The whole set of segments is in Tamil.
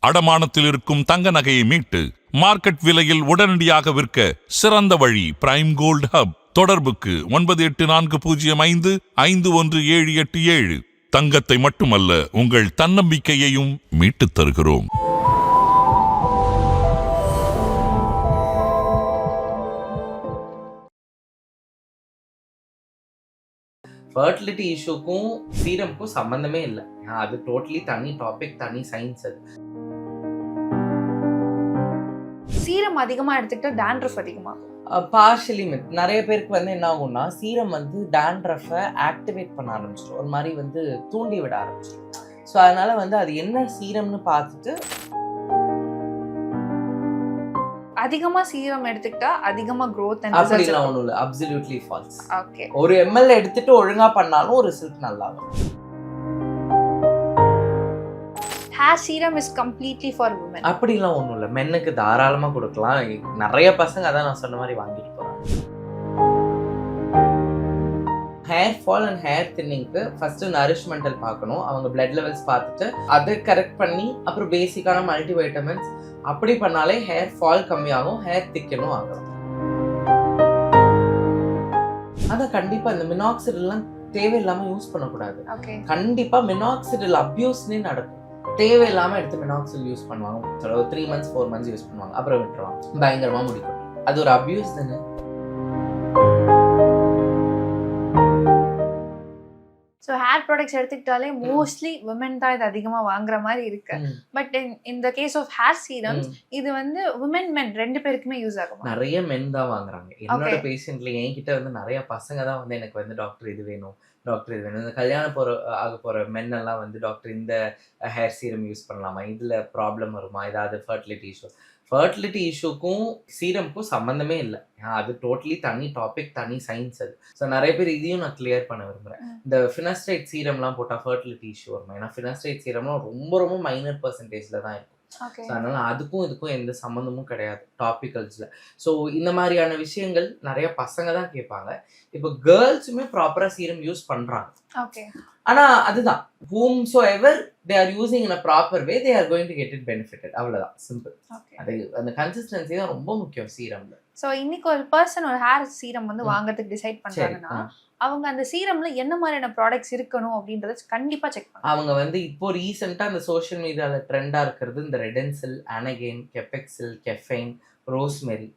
அடமானத்தில் இருக்கும் தங்க நகையை மீட்டு மார்க்கெட் விலையில் உடனடியாக விற்க சிறந்த வழி பிரைம் கோல்ட் ஹப். தொடர்புக்கு 9840551787. தங்கத்தை மட்டுமல்ல, உங்கள் தன்னம்பிக்கையையும் மீட்டுத் தருகிறோம். ஃபர்டிலிட்டி இஷ்யூக்கும் சீரம்க்கும் சம்மந்தமே இல்லை. அது டோட்டலி தனி டாபிக், தனி சயின்ஸ். அது சீரம் அதிகமா எடுத்துக்கிட்டா டாண்ட்ரஃப் அதிகமாகும். Partially myth. நிறைய பேருக்கு என்ன ஆகும்னா, சீரம் டாண்ட்ரஃபை ஆக்டிவேட் பண்ண ஆரம்பிச்சிடும், ஒரு மாதிரி தூண்டி விட ஆரம்பிச்சிடும். ஸோ அதனால அது என்ன சீரம்னு பார்த்துட்டு. அதிகமா சீரம் எடுத்துக்கிட்டா அதிகமா growth and அப்படிலாம் ஒன்றும் இல்லை. Absolutely false. ஓகே, ஒரு ml எடுத்துட்டு ஒழுங்கா பண்ணாலும் ரிசல்ட் நல்லா வரும். hair serum is completely for women. அப்படிலாம் ஒன்றும் இல்லை. மென்னுக்கு தாராளமாக கொடுக்கலாம். நிறைய பசங்க அதான் நான் சொன்ன மாதிரி வாங்கிட்டு போகிறாங்க. ஹேர் ஃபால் அண்ட் ஹேர் தின்னிங்க்கு ஃபர்ஸ்ட் நரிஷ்மெண்டல் பார்க்கணும். அவங்க பிளட் லெவல்ஸ் பார்த்துட்டு அதை கரெக்ட் பண்ணி அப்புறம் பேசிக்கான மல்டிவைட்டமின்ஸ் அப்படி பண்ணாலே ஹேர் ஃபால் கம்மியாகும், ஹேர் திக்கனும் ஆகும். அதான் கண்டிப்பா இந்த மினாக்சிடில்லாம் தேவையில்லாம யூஸ் பண்ணக்கூடாது. கண்டிப்பா மினாக்சிடில் அபியூஸ்னே நடக்கும். தேவையில்லாம எடுத்து மினாக்சில் யூஸ் பண்ணுவாங்க. 3 months 4 months யூஸ் பண்ணுவாங்க, அப்புறம் விட்டுருவாங்க. பயங்கரமா முடிக்கும். அது ஒரு அபியூஸ் தானே. ஸோ ஹேர் ப்ராடக்ட்ஸ் எடுத்துக்கிட்டாலே மோஸ்ட்லி விமன் தான் இது அதிகமா வாங்குற மாதிரி இருக்கு. பட் இந்த கேஸ் ஆஃப் ஹேர் சீரம்ஸ் இது விமன் மென் ரெண்டு பேருக்குமே யூஸ் ஆகும். நிறைய மென் தான் வாங்குறாங்க. என்னோட பேஷண்ட்ல என்கிட்ட நிறைய பசங்க தான் எனக்கு டாக்டர் இது வேணும், டாக்டர் இது வேணும். இந்த கல்யாணம் ஆக போற மென் எல்லாம் டாக்டர் இந்த ஹேர் சீரம் யூஸ் பண்ணலாமா, இதுல ப்ராப்ளம் வருமா, ஏதாவது ஃபர்டிலிட்டி இஷ்யூக்கும் சீரம்க்கும் சம்மந்தமே இல்லை. அது டோட்டலி தனி டாபிக், தனி சயின்ஸ். அது ஸோ நிறைய பேர் இதையும் நான் கிளியர் பண்ண விரும்புகிறேன். இந்த ஃபினாஸ்ட்ரைட் சீரம்லாம் போட்டால் ஃபர்டிலிட்டி இஷ்யூ வருமா? ஏன்னா ஃபினாஸ்ட்ரைட் சீரம்லாம் ரொம்ப ரொம்ப மைனர் பர்சன்டேஜில் தான் இருக்கும். ஸோ அதனால அதுக்கும் இதுக்கும் எந்த சம்மந்தமும் கிடையாது டாபிக்கல்ஸில். ஸோ இந்த மாதிரியான விஷயங்கள் நிறைய பசங்க தான் கேட்பாங்க. இப்போ கேர்ள்ஸுமே ப்ராப்பராக சீரம் யூஸ் பண்ணுறாங்க. ஆனால் அதுதான் whomsoever they are using in a proper way, they are going to get it benefited. அவ்வளவுதான், சிம்பிள். அது அந்த கன்சிஸ்டன்சி தான் ரொம்ப முக்கியம் சீரம்ல. சோ இன்னைக்கு ஒரு பர்சன் ஒரு ஹேர் சீரம் வாங்குறதுக்கு டிசைட் பண்றாங்கன்னா அவங்க அந்த சீரம்ல என்ன மாதிரியான ப்ராடக்ட்ஸ் இருக்கணும் அப்படின்றத கண்டிப்பா செக் பண்ணுவாங்க. அவங்க இப்போ ரீசெண்டா அந்த சோஷியல் மீடியால ட்ரெண்டா இருக்கிறது இந்த ரெடென்சில், அனகெயின், கெபெக்சில், கெஃபைன், ரோஸ்மெரி.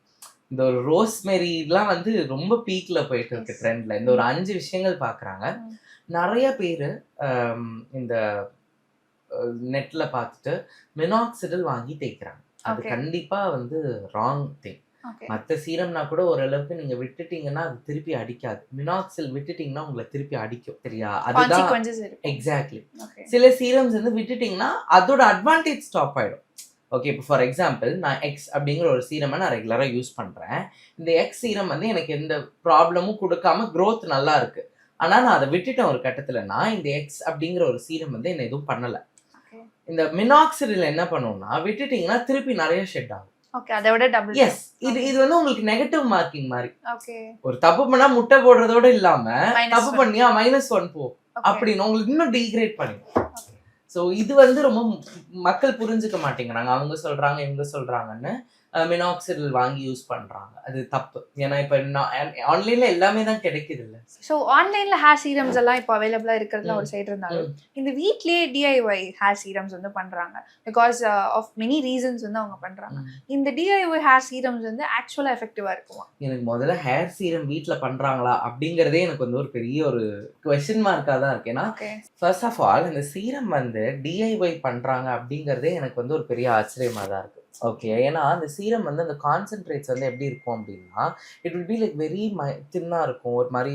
இந்த ஒரு ரோஸ்மெரிலாம் ரொம்ப பீக்ல போயிட்டு இருக்கு ட்ரெண்ட்ல. இந்த ஒரு 5 விஷயங்கள் பாக்குறாங்க. நிறைய பேர் இந்த நெட்ல பார்த்துட்டு மினாக்சிடில் வாங்கி தேய்க்கிறாங்க. அது கண்டிப்பா ராங் திங். மற்ற சீரம்னா கூட ஓரளவுக்கு நீங்க விட்டுட்டீங்கன்னா அது திருப்பி அடிக்காது. மினாக்சில் விட்டுட்டீங்கன்னா உங்களை திருப்பி அடிக்கும். சரியா? அதுதான் எக்ஸாக்ட்லி. சில சீரம்ஸ் விட்டுட்டீங்கன்னா அதோட அட்வான்டேஜ் ஸ்டாப் ஆயிடும். ஓகே, இப்போ ஃபார் எக்ஸாம்பிள் நான் எக்ஸ் அப்படிங்கிற ஒரு சீரமை நான் ரெகுலராக யூஸ் பண்ணுறேன். இந்த எக்ஸ் சீரம் எனக்கு எந்த ப்ராப்ளமும் கொடுக்காம க்ரோத் நல்லா இருக்கு. ஆனால் நான் அதை விட்டுட்டேன் ஒரு கட்டத்தில். நான் இந்த எக்ஸ் அப்படிங்கிற ஒரு சீரம் என்ன எதுவும் பண்ணலை. இந்த மினாக்சிடில் என்ன பண்ணுவோம்னா, விட்டுட்டீங்கன்னா திருப்பி நிறைய ஷெட் ஆகும். எஸ், இது உங்களுக்கு நெகட்டிவ் மார்க்கிங் மாதிரி. ஒரு தப்பு பண்ணா முட்டை போடுறதோட இல்லாம தப்பு பண்ணியா -1 போ அப்படின்னு உங்களுக்கு இன்னும் டீக்ரேட் பண்ணிடும். ஸோ இது ரொம்ப மக்கள் புரிஞ்சுக்க மாட்டேங்கிறாங்க. அவங்க சொல்றாங்க, இவங்க சொல்றாங்கன்னு மினாக்சிடில் வாங்கி யூஸ் பண்றாங்க. அது தப்பு. ஏன்னா இப்ப ஆன்லைன்ல எல்லாமே தான் கிடைக்குது இல்ல. ஸோ ஆன்லைன்ல ஹேர் சீரம்ஸ் எல்லாம் இப்போ அவைலபிளா இருக்கிறதுல ஒரு சைடு இருந்தாலும் இந்த வீட்லயே DIY ஹேர் சீரம்ஸ் பண்றாங்க. பிகாஸ் ஆஃப் மெனி ரீசன்ஸ் அவங்க பண்றாங்க. இந்த DIY ஹேர் சீரம்ஸ் ஆக்சுவலா எஃபெக்டிவா இருக்குமா? எனக்கு முதல்ல ஹேர் சீரம் வீட்ல பண்றாங்களா அப்படிங்கறதே எனக்கு ஒரு பெரிய ஒரு குவெஸ்சன் மார்க்கா தான் இருக்கு. ஏன்னா ஃபர்ஸ்ட் ஆஃப் ஆல் இந்த சீரம் DIY பண்றாங்க அப்படிங்கறதே எனக்கு ஒரு பெரிய ஆச்சரியமா தான் இருக்கு. ஓகே, ஏன்னா அந்த சீரம் அந்த கான்சென்ட்ரேட்ஸ் எப்படி இருக்கும் அப்படின்னா, it will be like very தின்னா இருக்கும், ஒரு மாதிரி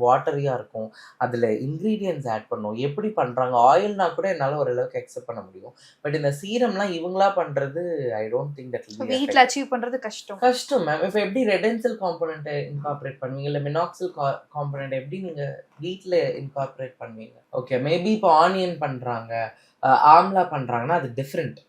வாட்டரியா இருக்கும். அதுல இன்கிரீடியன்ஸ் ஆட் பண்ணும். எப்படி பண்றாங்க? ஆயில்னா கூட என்னால ஓரளவுக்கு அக்செப்ட் பண்ண முடியும். பட் இந்த சீரம்லாம் இவங்களா பண்றது I don't think that will be வீட்ல அச்சீவ் பண்றது கஷ்டம் மேம். இப்போ எப்படி ரெடென்சில் காம்போனன்ட் இன்கார்பரேட் பண்ணுவீங்க, இல்ல மினாக்சில் காம்போனன்ட் எப்படி நீங்க வீட்ல இன்கார்பரேட் பண்ணுவீங்க? ஓகே, மேபி இப்போ ஆனியன் பண்றாங்க, ஆம்லா பண்றாங்கன்னா அது டிஃப்ரெண்ட்.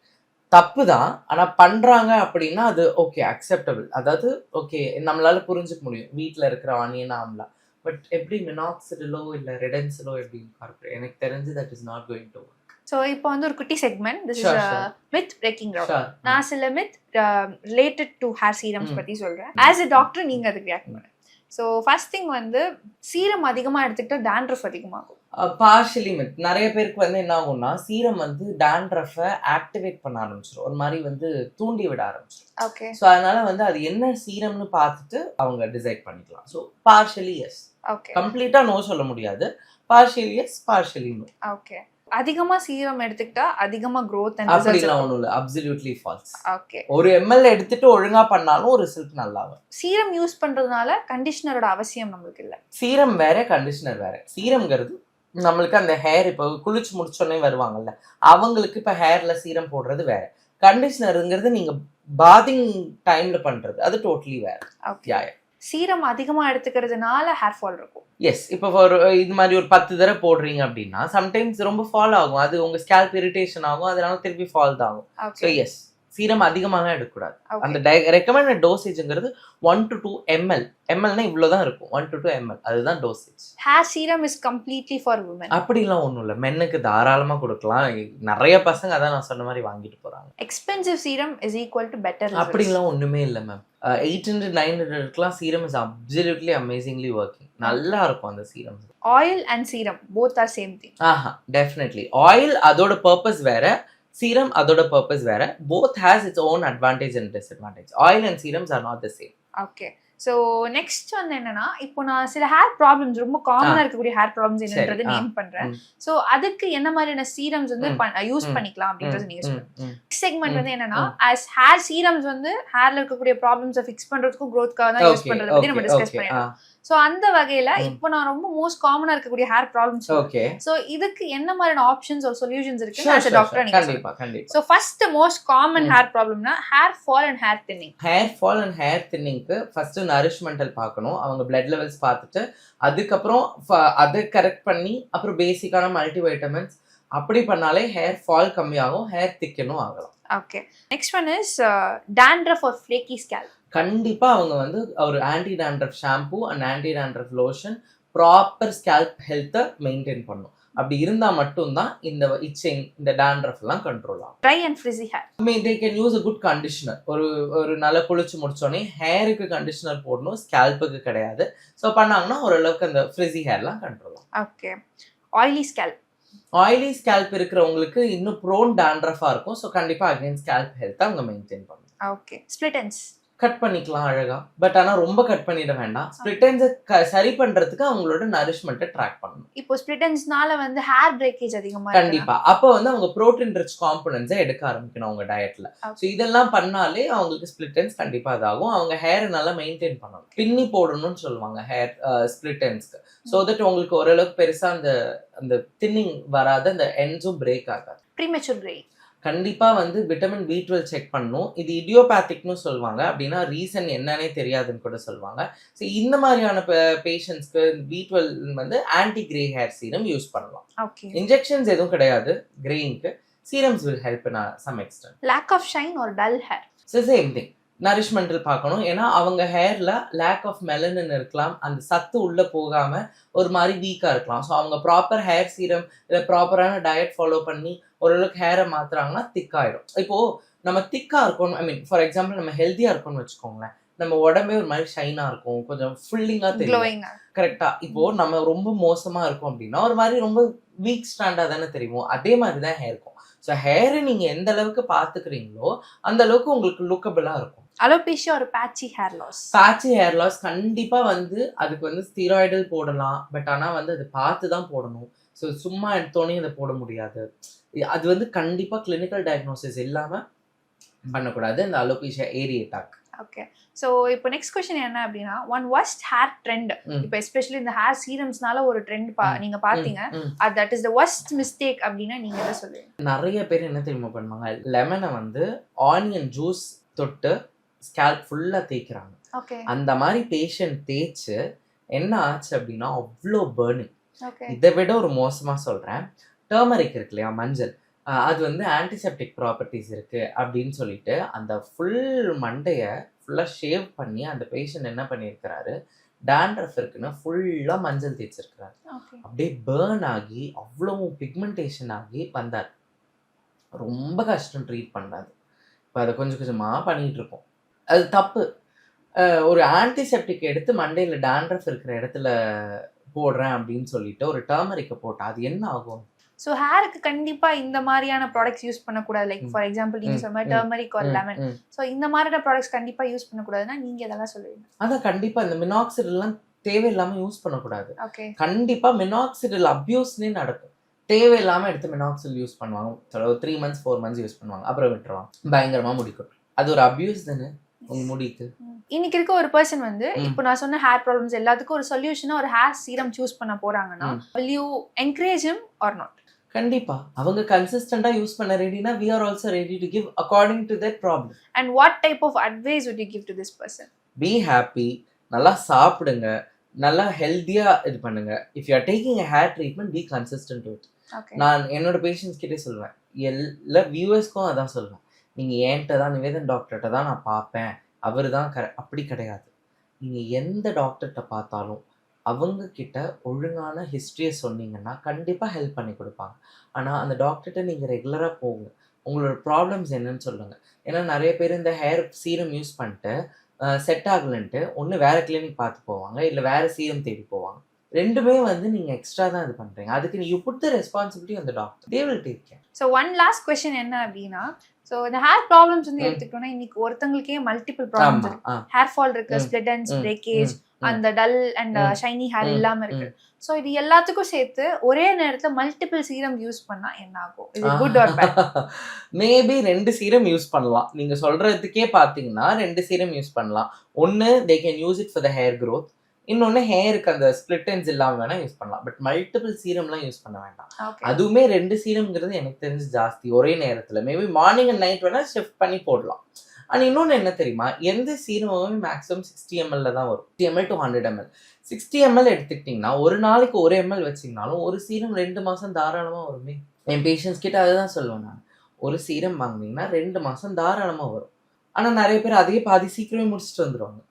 தப்பு தான், ஆனா பண்றாங்க அப்படின்னா அது ஓகே, அக்செப்டபிள். அதாவது ஓகே, நம்மளால புரிஞ்சுக்க முடியும் வீட்டில் இருக்கிற ஆனியன், ஆம்லா. பட் எப்படி மினாக்சிடிலோ இல்லை ரெடென்சிலோ எப்படி இன்கார்பரேட்? எனக்கு தெரிஞ்சு that is not going to work. So இப்போ வந்து ஒரு குட்டி segment, this Sure, is sure. Myth breaking ground. Sure. நான் சில myth related to hair serums பத்தி சொல்றேன். ஆஸ் எ டாக்டர் நீங்க அதுக்கு ரியாக்ட் பண்ணுங்க. ஸோ ஃபர்ஸ்ட் திங் வந்து சீரம் அதிகமா எடுத்துக்கிட்டா dandruff அதிகமாகும். Partially myth. நிறைய பேருக்கு வந்து என்ன ஆகும்னா சீரம் வந்து டாண்ட்ரஃபை ஆக்டிவேட் பண்ண ஆரம்பிச்சிடும், ஒரு மாதிரி வந்து தூண்டி விட ஆரம்பிச்சிடும். ஓகே. ஸோ அதனால வந்து அது என்ன சீரம்னு பார்த்துட்டு அவங்க டிசைட் பண்ணிக்கலாம். So partially yes, okay. கம்ப்ளீட்டா நோ சொல்ல முடியாது. Partially yes, partially no. Okay. அதிகமா சீரம் எடுத்துக்கிட்டா அதிகமா growth and results. அப்படிலாம் ஒன்றும் இல்லை, அப்சல்யூட்லி ஃபால்ஸ். ஓகே. ஒரு எம்எல் எடுத்துட்டு ஒழுங்கா பண்ணாலும் ரிசல்ட் நல்லா வரும். சீரம் யூஸ் பண்றதுனால கண்டிஷனரோட அவசியம் நம்மளுக்கு இல்ல. சீரம் வேற, கண்டிஷனர் வேற. சீரம்ங்கிறது நம்மளுக்கு அந்த ஹேர் இப்போ குளிச்சு முடிச்சோடனே வருவாங்கல்ல, அவங்களுக்கு இப்போ ஹேர்ல சீரம் போடுறது வேற. கண்டிஷனருங்கிறது நீங்க பாதிங் டைம்ல பண்றது, அது டோட்டலி வேற. ஓகே. சீரம் அதிகமா எடுத்துக்கிறதுனால ஹேர் ஃபால் இருக்கும். எஸ். இப்போ ஒரு இது மாதிரி ஒரு 10 தடவை போடுறீங்க அப்படின்னா சம்டைம்ஸ் ரொம்ப ஃபால் ஆகும், அது உங்க ஸ்கேல்ப் இரிட்டேஷன் ஆகும், அதனால திருப்பி ஃபால் தான் ஆகும். ஸோ எஸ், சீரம் அதிகமாக எடுக்கக்கூடாது. அந்த ரெக்கமெண்டட் டோசேஜ்ங்கிறது 1 to 2 ml. mlனா இவ்வளவுதான் இருக்கும், 1 to 2 ml, அதுதான் dosage. Hair serum is completely for women. அப்படிலாம் ஒன்றும் இல்லை, மென்னுக்கு தாராளமாக கொடுக்கலாம். நிறைய பசங்க அதான் நான் சொன்ன மாதிரி வாங்கிட்டு போறாங்க. Expensive serum is equal to better. அப்படிலாம் ஒண்ணுமே இல்லை ma'am. 800-900 serum is absolutely amazingly working. நல்லா இருக்கும் அந்த சீரம். Oil and serum both are same thing. Definitely. Oil அதோட பர்பஸ் வேற, சீரம் அதோட பர்பஸ் வேற. Both has its own advantage and disadvantage. Oil and serums are not the same. Okay. So next வந்து என்னன்னா, இப்போ நான் சில ஹேர் ப்ராப்ளம்ஸ், ரொம்ப காமனா இருக்கக்கூடிய ஹேர் ப்ராப்ளம்ஸ் என்னன்றது நேம் பண்றேன். ஸோ அதுக்கு என்ன மாதிரியான சீரம்ஸ் வந்து யூஸ் பண்ணிக்கலாம் அப்படின்றது நீங்க சொல்லுங்க. நெக்ஸ்ட் செக்மெண்ட் வந்து என்னன்னா, as ஹேர் சீரம்ஸ் வந்து ஹேர்ல இருக்கக்கூடிய ப்ராப்ளம்ஸை ஃபிக்ஸ் பண்றதுக்கும் growthக்காக தான் யூஸ் பண்றதை பத்தி நம்ம டிஸ்கஸ் பண்ணிடலாம். ஸோ அந்த வகையில இப்போ நான் ரொம்ப மோஸ்ட் காமனா இருக்கக்கூடிய ஹேர் ப்ராப்ளம்ஸ். ஓகே. ஸோ இதுக்கு என்ன மாதிரியான ஆப்ஷன்ஸ் ஒரு சொல்யூஷன்ஸ் இருக்கு as a doctor நீங்க கண்டிப்பா கண்டிப்பா. So first most common hair ப்ராப்ளம்னா hair fall and hair thinning. Hair fall and hair தின்னிங்க்கு ஃபர்ஸ்ட் நரிஷ்மெண்டல் பார்க்கணும், அவங்க பிளட் லெவல்ஸ் பார்த்துட்டு அதுக்கப்புறம் அதை கரெக்ட் பண்ணி அப்புறம் பேசிக்கான மல்டி வைட்டமின்ஸ் அப்படி பண்ணாலே ஹேர் ஃபால் கம்மியாகும், ஹேர் திக்கனும் ஆகலாம். Okay. Next one is dandruff or flaky scalp. கண்டிப்பா அவங்க வந்து ஒரு anti dandruff shampoo and anti dandruff lotion proper scalp ஹெல்த்தை மெயின்டைன் பண்ணும். அப்படி இருந்தா மட்டும்தான் இந்த இச்சிங், இந்த டாண்ட்ரஃப் எல்லாம் கண்ட்ரோல் ஆகும். Try and frizzy hair. they can use a good conditioner. ஒரு நல்ல குளிச்சு முடிச்சோடனே ஹேருக்கு கண்டிஷனர் போடணும், ஸ்கேல்புக்கு கிடையாது. ஸோ பண்ணாங்கன்னா ஓரளவுக்கு அந்த ஃப்ரிஸி ஹேர்லாம் கண்ட்ரோல் ஆகும். Okay. Oily scalp. Oily scalp இருக்கிறவங்களுக்கு இன்னும் ப்ரோன் டாண்ட்ரஃபா இருக்கும். ஸோ கண்டிப்பா அகைன் ஸ்கேல்ப் ஹெல்த்தை அவங்க மெயின்டைன் பண்ணணும். ஓகே. Split ends. கட் பண்ணிக்கலாம் அழகா, பட் ஆனா ரொம்ப கட் பண்ணிட வேண்டாம். ஸ்பிளிட் எண்ட்ஸை சரி பண்றதுக்கு அவங்களோட நரிஷ்மெண்ட்டை ட்ராக் பண்ணணும். இப்போ ஸ்பிளிட் எண்ட்ஸ்னால வந்து ஹேர் பிரேக்கேஜ் அதிகமா கண்டிப்பா. அப்போ வந்து அவங்க புரோட்டீன் ரிச் காம்பனன்ட்ஸை எடுக்க ஆரம்பிக்கணும் அவங்க டயட்ல. ஸோ இதெல்லாம் பண்ணாலே அவங்களுக்கு ஸ்பிளிட் எண்ட்ஸ் கண்டிப்பா இதாகும். அவங்க ஹேர் நல்லா மெயின்டைன் பண்ணணும், பின்னி போடணும்னு சொல்லுவாங்க ஹேர் ஸ்பிளிட் எண்ட்ஸ்க்கு. ஸோ தட் உங்களுக்கு ஓரளவுக்கு பெருசா அந்த தின்னிங் வராது, அந்த எண்ட்ஸும் பிரேக் ஆகாது. Premature greying. கண்டிப்பா வந்து விட்டமின் B12 செக் பண்ணணும். இது இடியோபேத்திக்னு சொல்லுவாங்க, அப்படின்னா ரீசன் என்னன்னே தெரியாதுன்னு கூட சொல்லுவாங்க. ஸோ இந்த மாதிரியான பேஷண்ட்ஸ்க்கு B12 வந்து anti grey hair serum use பண்ணலாம். ஓகே. இன்ஜெக்ஷன்ஸ் எதுவும் கிடையாது கிரேயிங்க்கு. Serums will help in some extent. Lack of shine or dull hair. So same thing, நரிஷ்மெண்டல் பார்க்கணும். ஏன்னா அவங்க ஹேர்ல லேக் ஆஃப் மெலனின் இருக்கலாம், அந்த சத்து உள்ள போகாம ஒரு மாதிரி வீக்கா இருக்கலாம். ஸோ அவங்க ப்ராப்பர் ஹேர் சீரம் இல்லை ப்ராப்பரான டயட் ஃபாலோ பண்ணி ஓரளவுக்கு ஹேரை மாத்துறாங்கன்னா திக்காயிடும். இப்போ நம்ம திக்கா இருக்கணும், ஐ மீன் ஃபார் எக்ஸாம்பிள் நம்ம ஹெல்த்தியா இருக்கோம்னு வச்சுக்கோங்களேன், நம்ம உடம்பே ஒரு மாதிரி ஷைனா இருக்கும், கொஞ்சம் ஃபுல்லிங்கா தெரியும். கரெக்டா. இப்போ நம்ம ரொம்ப மோசமா இருக்கும் அப்படின்னா ஒரு மாதிரி ரொம்ப வீக் ஸ்டாண்டா தானே தெரியும். அதே மாதிரி தான் ஹேர் இருக்கும். ஸோ ஹேரை நீங்க எந்த அளவுக்கு பாத்துக்கிறீங்களோ அந்த அளவுக்கு உங்களுக்கு லுக்கபிளா இருக்கும். அலோபேஷியா ஒரு பேட்சி ஹேர் லாஸ். பேட்சி ஹேர் லாஸ் கண்டிப்பா வந்து அதுக்கு வந்து ஸ்டீராய்டல் போடலாம், பட் ஆனா வந்து அது பார்த்து தான் போடணும். ஸோ சும்மா எடுத்தோடனே அதை போட முடியாது. அது வந்து கண்டிப்பா கிளினிக்கல் டயக்னோசிஸ் இல்லாம பண்ணக்கூடாது இந்த அலோபேஷியா ஏரியேட்டாக். ஓகே. ஸோ இப்போ நெக்ஸ்ட் கொஸ்டின் என்ன அப்படின்னா, ஒன் ஒஸ்ட் ஹேர் ட்ரெண்ட். இப்போ எஸ்பெஷலி இந்த ஹேர் சீரம்ஸ்னால ஒரு ட்ரெண்ட் நீங்க பாத்தீங்க, that is the worst mistake அப்படின்னா நீங்க என்ன சொல்லுவீங்க? நிறைய பேர் என்ன தெரியுமா பண்ணுவாங்க, லெமனை வந்து ஆனியன் ஜூஸ் தொட்டு ஸ்கேல்ப் ஃபுல்லா தேய்க்கிறாங்க. ஓகே. அந்த மாதிரி பேஷண்ட் தேய்ச்சு என்ன ஆச்சு அப்படின்னா அவ்வளோ பர்னிங். ஓகே. இதை விட ஒரு மோசமா சொல்றேன், டர்மரிக் இருக்கு இல்லையா, மஞ்சள், அது வந்து ஆன்டிசெப்டிக் ப்ராப்பர்ட்டிஸ் இருக்கு அப்படின்னு சொல்லிட்டு அந்த ஃபுல் மண்டையை ஃபுல்லாக ஷேவ் பண்ணி அந்த பேஷண்ட் என்ன பண்ணியிருக்கிறாரு, டாண்ட்ரஃப் இருக்குன்னு ஃபுல்லாக மஞ்சள் தேய்ச்சிருக்கிறாரு. அப்படியே பேர்ன் ஆகி அவ்வளோ பிக்மெண்டேஷன் ஆகி வந்தார். ரொம்ப கஷ்டம் ட்ரீட் பண்ணாது. இப்போ அதை கொஞ்சம் கொஞ்சமாக பண்ணிகிட்டு இருக்கோம். அது தப்பு. ஒரு ஆன்டிசெப்டிக் எடுத்து மண்டையில் டேண்ட்ரஃப் இருக்கிற இடத்துல போடுறேன் அப்படின்னு சொல்லிட்டு ஒரு டர்மரிக்கை போட்டால் அது என்ன ஆகும்? ஸோ ஹேருக்கு கண்டிப்பா இந்த மாதிரியான ப்ராடக்ட்ஸ் யூஸ் பண்ணக்கூடாது. லைக் ஃபார் எக்ஸாம்பிள் நீங்க சொன்ன மாதிரி டர்மரிக் ஒரு லெமன். ஸோ இந்த மாதிரியான ப்ராடக்ட்ஸ் கண்டிப்பா யூஸ் பண்ணக்கூடாதுன்னா நீங்க எதெல்லாம் சொல்லுவீங்க? அதான் கண்டிப்பா இந்த மினாக்சிடில்லாம் தேவையில்லாம யூஸ் பண்ணக்கூடாது. ஓகே. கண்டிப்பா மினாக்சிடில் அபியூஸ்னே நடக்கும். தேவையில்லாம எடுத்து மினாக்சில் யூஸ் பண்ணுவாங்க. 3 months 4 months யூஸ் பண்ணுவாங்க, அப்புறம் விட்டுருவாங்க. பயங்கரமா முடிக்கும். அது ஒரு அபியூஸ் தானே உங்க முடிக்கு. இன்னைக்கு இருக்க ஒரு பர்சன் வந்து இப்போ நான் சொன்ன ஹேர் ப்ராப்ளம்ஸ் எல்லாத்துக்கும் ஒரு சொல்யூஷனா ஒரு ஹேர் சீரம் சூஸ் பண்ண போறாங்கன்னா will you encourage him or not? கண்டிப்பா அவங்க கன்சிஸ்டண்டா யூஸ் பண்ண ரெடினா we are also ready to give according to their problem. And what type of advice would you give to this person? Be happy, நல்லா சாப்பிடுங்க, நல்லா ஹெல்தியா இது பண்ணுங்க. if you are taking a hair treatment be consistent to it. Okay. நான் என்னோட பேஷண்ட்ஸ் கிட்டே சொல்லுவேன், எல்லா வியூவர்ஸ்க்கும் அதான் சொல்லுவேன், நீங்கள் என்கிட்ட தான் நிவேதன் டாக்டர்கிட்ட தான் நான் பார்ப்பேன், அவர் தான் அப்படி கிடையாது. நீங்கள் எந்த டாக்டர்கிட்ட பார்த்தாலும் அவங்க கிட்ட ஒழுங்கான ஹிஸ்ட்ரியை சொன்னீங்கன்னா கண்டிப்பாக ஹெல்ப் பண்ணி கொடுப்பாங்க. ஆனால் அந்த டாக்டர்கிட்ட நீங்கள் ரெகுலராக போங்க, உங்களோட ப்ராப்ளம்ஸ் என்னன்னு சொல்லுங்கள். ஏன்னா நிறைய பேர் இந்த ஹேர் சீரம் யூஸ் பண்ணிட்டு செட் ஆகலன்ட்டு ஒன்று வேறு கிளினிக் பார்த்து போவாங்க, இல்லை வேறு சீரம் தேடி போவாங்க. ரெண்டுமே வந்து நீங்கள் எக்ஸ்ட்ரா தான் இது பண்ணுறீங்க. அதுக்கு you put the responsibility on the doctor, they will take care. So one last question என்ன அப்படின்னா, ஸோ இந்த ஹேர் ப்ராப்ளம்ஸ் வந்து எடுத்துக்கிட்டோம்னா இன்னைக்கு ஒருத்தங்களுக்கே மல்டிபிள் ப்ராப்ளம்ஸ் இருக்கு. ஹேர் ஃபால் இருக்கு, ஸ்ப்ளிட் அண்ட்ஸ், பிரேக்கேஜ், அந்த டல் அண்ட் ஷைனி ஹேர் இல்லாம இருக்கு. ஸோ இது எல்லாத்துக்கும் சேர்த்து ஒரே நேரத்துல மல்டிபிள் சீரம் யூஸ் பண்ணா என்ன ஆகும்? இது good or bad? Maybe 2 serum use பண்ணலாம். நீங்க சொல்றதுக்கே பாத்தீங்கன்னா 2 சீரம் யூஸ் பண்ணலாம். ஒன்னு they can use it for the hair growth, இன்னொன்னு ஹேருக்கு அந்த ஸ்பிளிட் எண்ட்ஸ் இல்லாம வேணா யூஸ் பண்ணலாம். பட் மல்டிபிள் சீரம்லாம் யூஸ் பண்ண வேண்டாம். அதுவுமே 2 சீரம்ங்கிறது எனக்கு தெரிஞ்சு ஜாஸ்தி. ஒரே நேரத்துல மேபி மார்னிங் அண்ட் நைட் வேணா ஷிஃப்ட் பண்ணி போடலாம். ஆனால் இன்னொன்று என்ன தெரியுமா, எந்த சீரமுமே மேக்ஸிமம் 60 ml தான் வரும். 60 ml to 100 ml. 60 ml எடுத்துக்கிட்டிங்கன்னா ஒரு நாளைக்கு 1 ml வச்சிங்கனாலும் ஒரு சீரம் 2 மாதம் தாராளமாக வருமே. என் பேஷண்ட்ஸ் கிட்ட அதை தான் சொல்லுவேன் நான், ஒரு சீரம் வாங்கினீங்கன்னா 2 மாதம் தாராளமாக வரும். ஆனால் நிறைய பேர் அதையே பாதி சீக்கிரமே முடிச்சுட்டு வந்துடுவாங்க.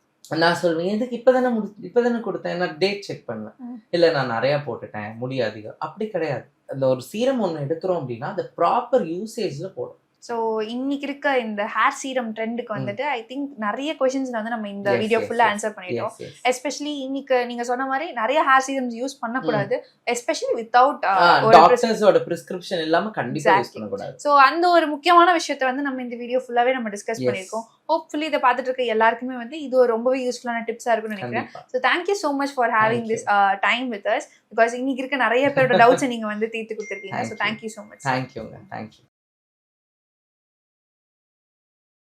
நான் சொல்லுவேன், எதுக்கு இப்போதானே கொடுத்தேன், நான் டேட் செக் பண்ணுவேன், இல்லை நான் நிறையா போட்டுட்டேன், முடி அதிகம். அப்படி கிடையாது. அந்த ஒரு சீரம் ஒன்று எடுக்கிறோம் அப்படின்னா அந்த ப்ராப்பர் யூசேஜில் போடும். ஸோ இன்னைக்கு இருக்க இந்த ஹேர் சீரம் ட்ரெண்டுக்கு வந்துட்டு ஐ திங்க் நிறைய கொஸ்டின்ஸ் வந்து நம்ம இந்த வீடியோ ஃபுல்லாக ஆன்சர் பண்ணிட்டோம். எஸ்பெஷலி இன்னைக்கு நீங்க சொன்ன மாதிரி நிறைய ஹேர் சீரம்ஸ் யூஸ் பண்ணக்கூடாது, எஸ்பெஷலி வித்தவுட் டாக்டர்ஸோட பிரிஸ்கிரிப்ஷன் இல்லாம கண்டிப்பா யூஸ் பண்ணக்கூடாது. ஸோ அந்த ஒரு முக்கியமான விஷயத்தை வந்து நம்ம இந்த வீடியோ ஃபுல்லாவே நம்ம டிஸ்கஸ் பண்ணியிருக்கோம். ஹோப்ஃபுல்லி இதை பார்த்துட்டு இருக்க எல்லாருக்குமே வந்து இது ஒரு ரொம்பவே யூஸ்ஃபுல்லான டிப்ஸா இருக்கும்னு நினைக்கிறேன். So thank you so much for having this time with us, because இன்னைக்கு இருக்க நிறைய பேரோட டவுட்ஸை நீங்க வந்து தீர்த்து கொடுத்துருக்கீங்க. So thank you so much. தேங்க்யூங்க. தேங்க்யூ.